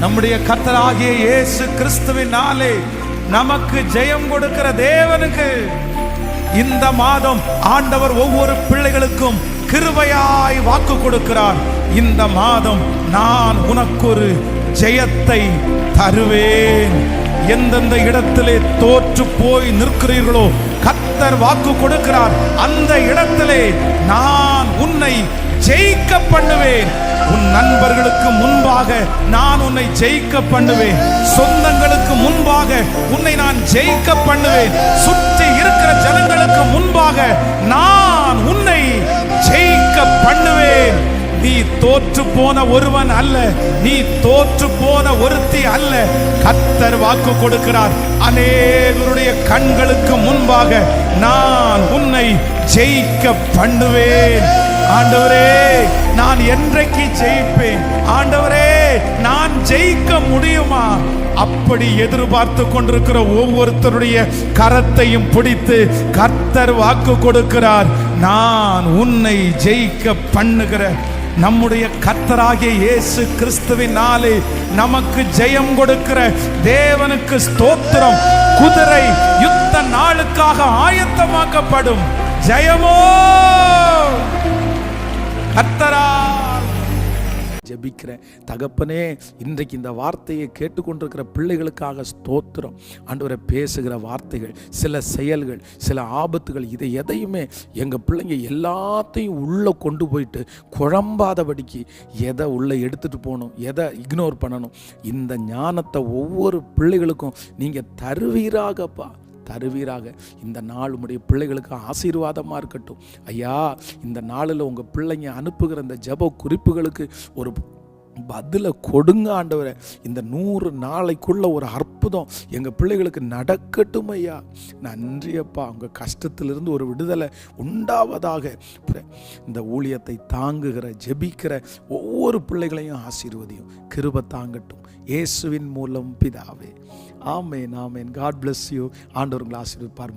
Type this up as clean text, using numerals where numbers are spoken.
நம்முடைய கர்த்தராகிய இயேசு கிறிஸ்துவினாலே நமக்கு ஜெயம் கொடுக்கிற தேவனுக்கு இந்த மாதம் ஆண்டவர் ஒவ்வொரு பிள்ளைகளுக்கும் கிருபையாய் வாக்கு கொடுக்கிறார். இந்த மாதம் நான் உனக்கு ஒரு ஜெயத்தை தருவேன். எந்தெந்த இடத்திலே தோற்று போய் நிற்கிறீர்களோ கர்த்தர் வாக்கு கொடுக்கிறார். அந்த இடத்திலே நான் உன்னை ஜெயிக்க பண்ணுவேன். உன் நண்பர்களுக்கு முன்பாக நான் உன்னை ஜெயிக்க பண்ணுவேன். சொந்தங்களுக்கு முன்பாக உன்னை நான் ஜெயிக்க பண்ணுவேன். சுற்றி இருக்கிற ஜனங்களுக்கு முன்பாக நான் உன்னை ஜெயிக்க பண்ணுவேன். நீ தோற்று போன ஒருவன் அல்ல, நீ தோற்று போன ஒருத்தி அல்ல. கர்த்தர் வாக்கு கொடுக்கிறார். அநேகருடைய கண்களுக்கு முன்பாக நான் உன்னை ஜெயிக்க பண்ணுவேன். ஆண்டவரே, நான் என்றைக்கு ஜெயிப்பேன்? ஆண்டவரே, நான் ஜெயிக்க முடியுமா? அப்படி எதிர்பார்த்து கொண்டிருக்கிற ஒவ்வொருத்தருடைய கரத்தையும் பிடித்து கர்த்தர் வாக்கு கொடுக்கிறார். நான் உன்னை ஜெயிக்க பண்ணுகிற நம்முடைய கர்த்தராகிய இயேசு கிறிஸ்துவினாலே நமக்கு ஜெயம் கொடுக்கிற தேவனுக்கு ஸ்தோத்திரம். குதிரை யுத்த நாளுக்காக ஆயத்தமாக்கப்படும். ஜெயமோ கர்த்தரா. ஜெபிக்கிற தகப்பனே, இன்றைக்கு இந்த வார்த்தையை கேட்டுக்கொண்டிருக்கிற பிள்ளைகளுக்காக ஸ்தோத்திரம். ஆண்டவரை பேசுகிற வார்த்தைகள், சில செயல்கள், சில ஆபத்துகள், இதை எதையுமே எங்கள் பிள்ளைங்க எல்லாத்தையும் உள்ளே கொண்டு போயிட்டு குழம்பாதபடிக்கு எதை உள்ளே எடுத்துகிட்டு போகணும், எதை இக்னோர் பண்ணணும், இந்த ஞானத்தை ஒவ்வொரு பிள்ளைகளுக்கும் நீங்கள் தருவீராகப்பா, தருவீராக. இந்த நாள் உடைய பிள்ளைகளுக்கு ஆசீர்வாதமாக இருக்கட்டும் ஐயா. இந்த நாளில் உங்கள் பிள்ளைங்க அனுப்புகிற இந்த ஜெப குறிப்புகளுக்கு ஒரு பதிலை கொடுங்க ஆண்டவரே. இந்த 100 நாளைக்குள்ள ஒரு அற்புதம் எங்கள் பிள்ளைகளுக்கு நடக்கட்டும் ஐயா. நன்றியப்பா. அவங்க கஷ்டத்திலிருந்து ஒரு விடுதலை உண்டாவதாக. இந்த ஊழியத்தை தாங்குகிற ஜெபிக்கிற ஒவ்வொரு பிள்ளைகளையும் ஆசீர்வதியும். கிருபை தாங்கட்டும் இயேசுவின் மூலம் பிதாவே. ஆமென், ஆமென். God bless you. ஆண்டவர் உங்களை ஆசீர்வதிப்பார்.